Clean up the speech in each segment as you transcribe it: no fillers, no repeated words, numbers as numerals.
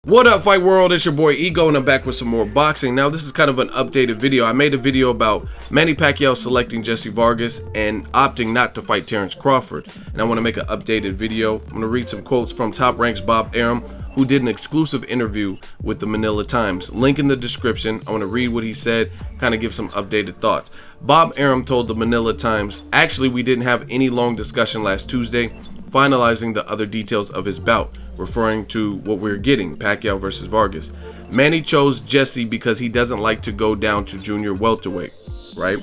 What up, fight world? It's your boy Ego, and I'm back with some more boxing. Now, this is kind of an updated video. I made a video about Manny Pacquiao selecting Jesse Vargas and opting not to fight Terrence Crawford, and I want to make an updated video. I'm going to read some quotes from Top Rank's Bob Arum, who did an exclusive interview with the Manila Times. Link in the description. I want to read what he said, kind of give some updated thoughts. Bob Arum told the Manila Times, "Actually, we didn't have any long discussion last Tuesday, finalizing the other details of his bout," referring to what we're getting, Pacquiao versus Vargas. "Manny chose Jesse because he doesn't like to go down to junior welterweight," right?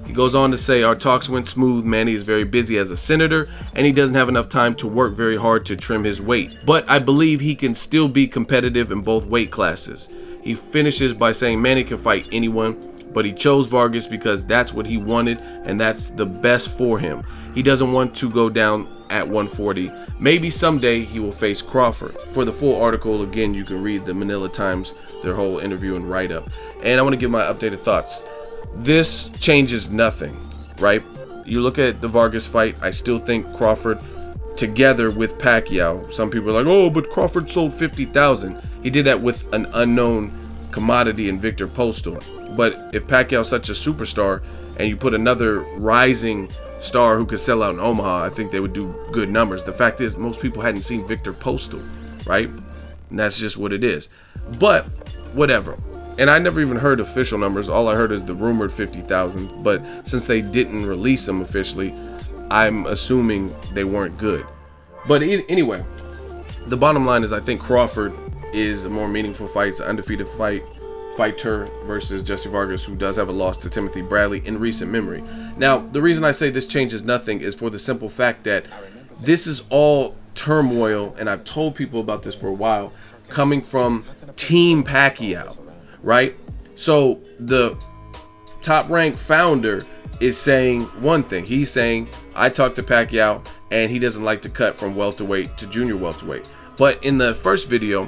He goes on to say, "Our talks went smooth. Manny is very busy as a senator, and he doesn't have enough time to work very hard to trim his weight. But I believe he can still be competitive in both weight classes." He finishes by saying Manny can fight anyone, but he chose Vargas because that's what he wanted, and that's the best for him. He doesn't want to go down at 140. Maybe someday he will face Crawford. For the full article, again, you can read the Manila Times, their whole interview and write-up. And I want to give my updated thoughts. This changes nothing, right? You look at the Vargas fight, I still think Crawford together with Pacquiao. Some people are like, oh, but Crawford sold 50,000. He did that with an unknown commodity in Victor Postal. But if Pacquiao's such a superstar and you put another rising star who could sell out in Omaha, I think they would do good numbers. The fact is, most people hadn't seen Victor Postal, right? And that's just what it is. But whatever. And I never even heard official numbers. All I heard is the rumored 50,000. But since they didn't release them officially, I'm assuming they weren't good. But anyway, the bottom line is I think Crawford is a more meaningful fight. It's an undefeated fighter versus Jesse Vargas, who does have a loss to Timothy Bradley in recent memory. Now, the reason I say this changes nothing is for the simple fact that this is all turmoil, and I've told people about this for a while, coming from Team Pacquiao, right? So the Top Rank founder is saying one thing. He's saying, I talked to Pacquiao, and he doesn't like to cut from welterweight to junior welterweight. But in the first video,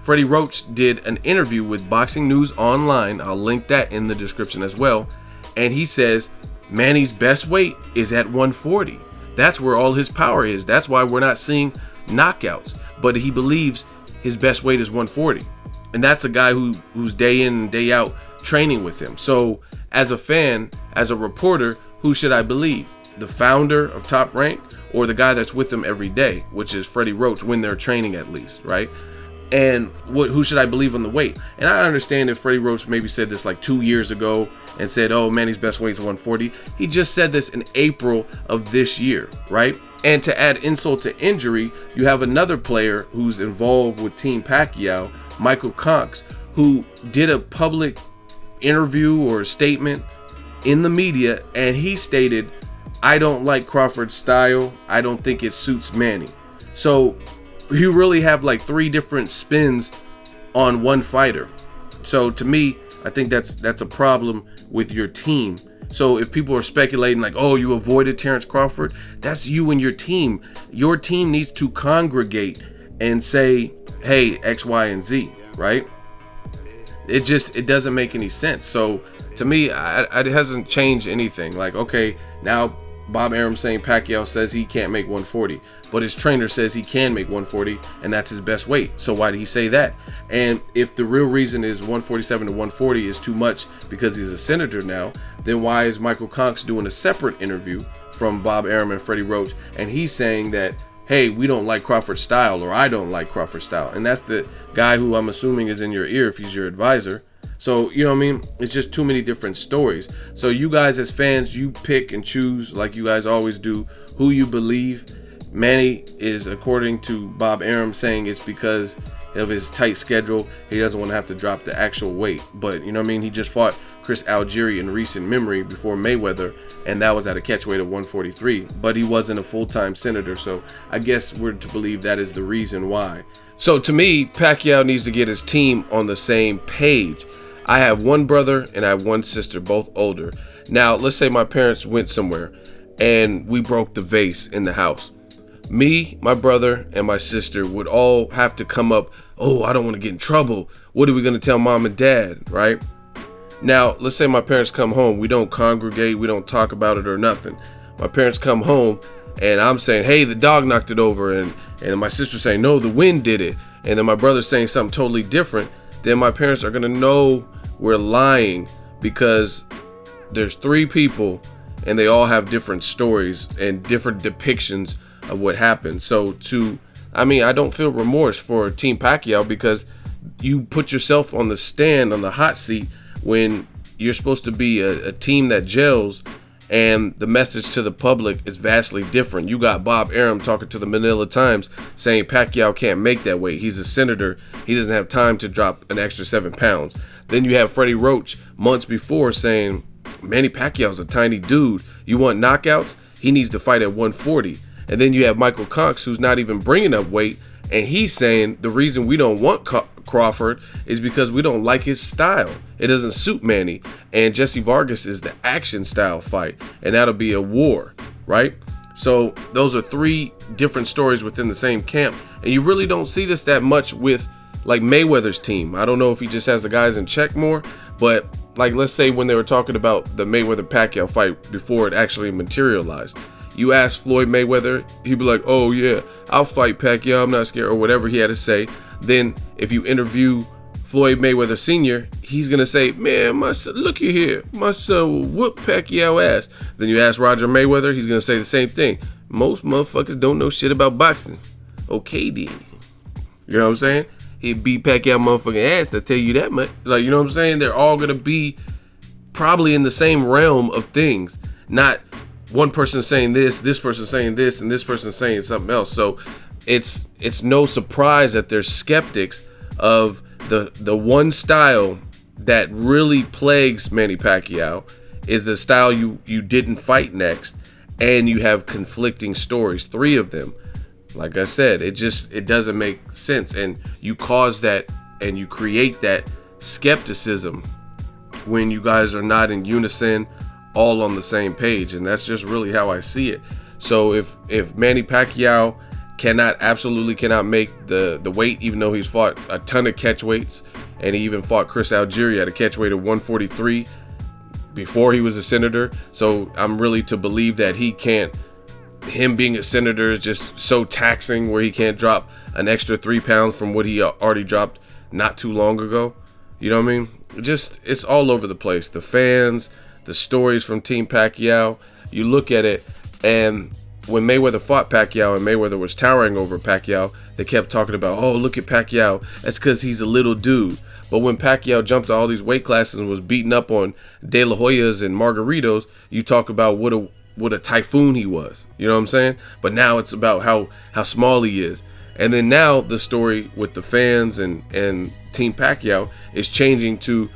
Freddie Roach did an interview with Boxing News Online. I'll link that in the description as well. And he says Manny's best weight is at 140. That's where all his power is. That's why we're not seeing knockouts. But he believes his best weight is 140. And that's a guy who's day in and day out training with him. So as a fan, as a reporter, who should I believe? The founder of Top Rank or the guy that's with him every day, which is Freddie Roach, when they're training at least, right? And who should I believe on the weight? And I understand if Freddie Roach maybe said this like 2 years ago and said, oh, Manny's best weight is 140. He just said this in April of this year, right? And to add insult to injury, you have another player who's involved with Team Pacquiao, Michael Conks, who did a public interview or a statement in the media, and he stated, I don't like Crawford's style. I don't think it suits Manny. So you really have like 3 different spins on one fighter. So to me, I think that's a problem with your team. So if people are speculating like, oh, you avoided Terrence Crawford, that's you and your team. Your team needs to congregate and say, hey, X, Y, and Z, right? It doesn't make any sense. So to me, it hasn't changed anything. Like, okay, now Bob Arum saying Pacquiao says he can't make 140, but his trainer says he can make 140, and that's his best weight. So why did he say that? And if the real reason is 147 to 140 is too much because he's a senator now, then why is Michael Conks doing a separate interview from Bob Arum and Freddie Roach, and he's saying that, hey, we don't like Crawford's style, or I don't like Crawford's style? And that's the guy who I'm assuming is in your ear if he's your advisor. So, you know what I mean? It's just too many different stories. So you guys as fans, you pick and choose like you guys always do who you believe. Manny is, according to Bob Arum, saying it's because of his tight schedule. He doesn't want to have to drop the actual weight. But, you know what I mean? He just fought Chris Algieri in recent memory before Mayweather, and that was at a catchweight of 143. But he wasn't a full-time senator, so I guess we're to believe that is the reason why. So to me, Pacquiao needs to get his team on the same page. I have one brother and I have one sister, both older. Now, let's say my parents went somewhere and we broke the vase in the house. Me, my brother, and my sister would all have to come up, oh, I don't want to get in trouble. What are we going to tell mom and dad, right? Now, let's say my parents come home. We don't congregate. We don't talk about it or nothing. My parents come home and I'm saying, hey, the dog knocked it over. And my sister saying, no, the wind did it. and then my brother's saying something totally different, then my parents are gonna know we're lying, because there's 3 people and they all have different stories and different depictions of what happened. So I don't feel remorse for Team Pacquiao, because you put yourself on the stand, on the hot seat, when you're supposed to be a team that gels, and the message to the public is vastly different. You got Bob Arum talking to the Manila Times saying Pacquiao can't make that weight. He's a senator. He doesn't have time to drop an extra 7 pounds. Then you have Freddie Roach months before saying Manny Pacquiao's a tiny dude. You want knockouts? He needs to fight at 140. And then you have Michael Cox, who's not even bringing up weight, and he's saying the reason we don't want Crawford is because we don't like his style. It doesn't suit Manny. And Jesse Vargas is the action style fight, and that'll be a war, right? So those are 3 different stories within the same camp, and you really don't see this that much with like Mayweather's team. I don't know if he just has the guys in check more, but like, let's say when they were talking about the Mayweather Pacquiao fight before it actually materialized, you ask Floyd Mayweather, he'd be like, oh yeah, I'll fight Pacquiao, I'm not scared, or whatever he had to say. Then if you interview Floyd Mayweather Sr., he's gonna say, man, my son, looky here, my son will whoop Pacquiao ass. Then you ask Roger Mayweather, he's gonna say the same thing. Most motherfuckers don't know shit about boxing. Okay then. You know what I'm saying? He'd beat Pacquiao motherfucking ass, they'll tell you that much. Like, you know what I'm saying? They're all gonna be probably in the same realm of things, not one person saying this person saying this, and this person saying something else. So it's no surprise that there's skeptics of the one style that really plagues Manny Pacquiao is the style you didn't fight next, and you have conflicting stories, 3 of them. Like I said, it doesn't make sense, and you cause that and you create that skepticism when you guys are not in unison, all on the same page. And that's just really how I see it. So if Manny Pacquiao absolutely cannot make the weight, even though he's fought a ton of catch weights, and he even fought Chris Algieri at a catch weight of 143 before he was a senator. So I'm really to believe that him being a senator is just so taxing where he can't drop an extra 3 pounds from what he already dropped not too long ago. You know what I mean? It's all over the place. The fans, the stories from Team Pacquiao, you look at it, and when Mayweather fought Pacquiao and Mayweather was towering over Pacquiao, they kept talking about, oh, look at Pacquiao, that's because he's a little dude. But when Pacquiao jumped to all these weight classes and was beating up on De La Hoyas and Margaritos, you talk about what a typhoon he was. You know what I'm saying? But now it's about how small he is. And then now the story with the fans and Team Pacquiao is changing to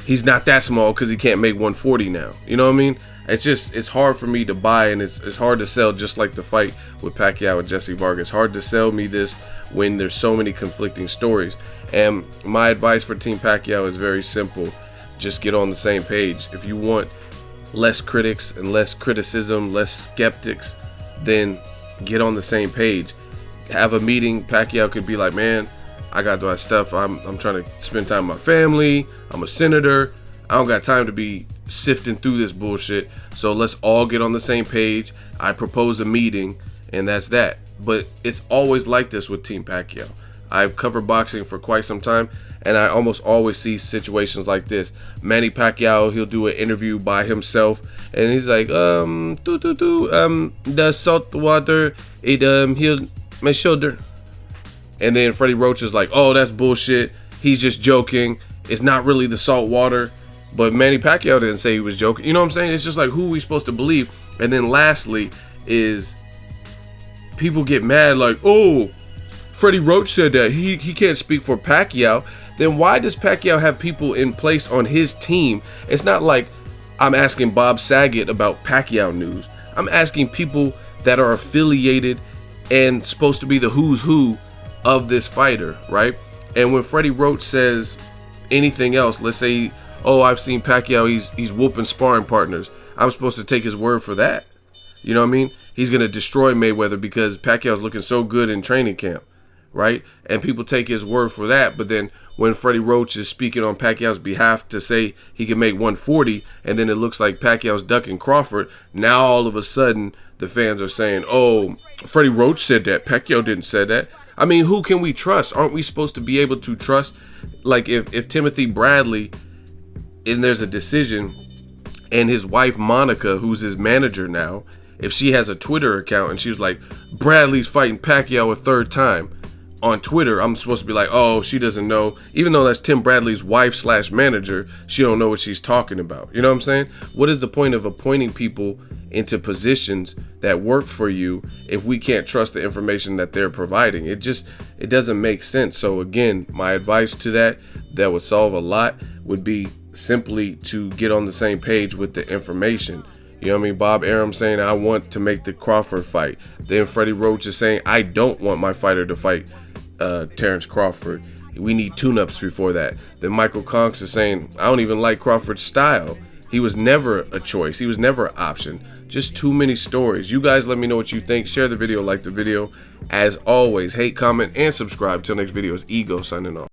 he's not that small because he can't make 140 now. You know what I mean? It's hard for me to buy, and it's hard to sell, just like the fight with Pacquiao and Jesse Vargas. Hard to sell me this when there's so many conflicting stories. And my advice for Team Pacquiao is very simple. Just get on the same page. If you want less critics and less criticism, less skeptics, then get on the same page. Have a meeting. Pacquiao could be like, man, I got my stuff. I'm trying to spend time with my family. I'm a senator. I don't got time to be sifting through this bullshit. So let's all get on the same page. I propose a meeting, and that's that. But it's always like this with Team Pacquiao. I've covered boxing for quite some time, and I almost always see situations like this. Manny Pacquiao, he'll do an interview by himself, and he's like, the salt water, it healed my shoulder. And then Freddie Roach is like, oh, that's bullshit. He's just joking. It's not really the salt water. But Manny Pacquiao didn't say he was joking. You know what I'm saying? It's just like, who are we supposed to believe? And then lastly is people get mad like, oh, Freddie Roach said that he can't speak for Pacquiao. Then why does Pacquiao have people in place on his team? It's not like I'm asking Bob Saget about Pacquiao news. I'm asking people that are affiliated and supposed to be the who's who of this fighter, right? And when Freddie Roach says anything else, let's say, oh, I've seen Pacquiao, he's whooping sparring partners, I'm supposed to take his word for that. You know what I mean? He's gonna destroy Mayweather because Pacquiao's looking so good in training camp, right? And people take his word for that. But then when Freddie Roach is speaking on Pacquiao's behalf to say he can make 140, and then it looks like Pacquiao's ducking Crawford, now all of a sudden the fans are saying, oh, Freddie Roach said that, Pacquiao didn't say that. I mean, who can we trust? Aren't we supposed to be able to trust? Like if Timothy Bradley, and there's a decision, and his wife Monica, who's his manager now, if she has a Twitter account and she was like, Bradley's fighting Pacquiao a third time on Twitter, I'm supposed to be like, oh, she doesn't know. Even though that's Tim Bradley's wife / manager, she don't know what she's talking about. You know what I'm saying? What is the point of appointing people into positions that work for you if we can't trust the information that they're providing? It doesn't make sense. So again, my advice to that would solve a lot would be simply to get on the same page with the information. You know what I mean? Bob Arum saying, I want to make the Crawford fight. Then Freddie Roach is saying, I don't want my fighter to fight Terrence Crawford. We need tune-ups before that. Then Michael Conks is saying, I don't even like Crawford's style. He was never a choice. He was never an option. Just too many stories. You guys let me know what you think. Share the video, like the video. As always, hate, comment, and subscribe. Till next video, it's Ego signing off.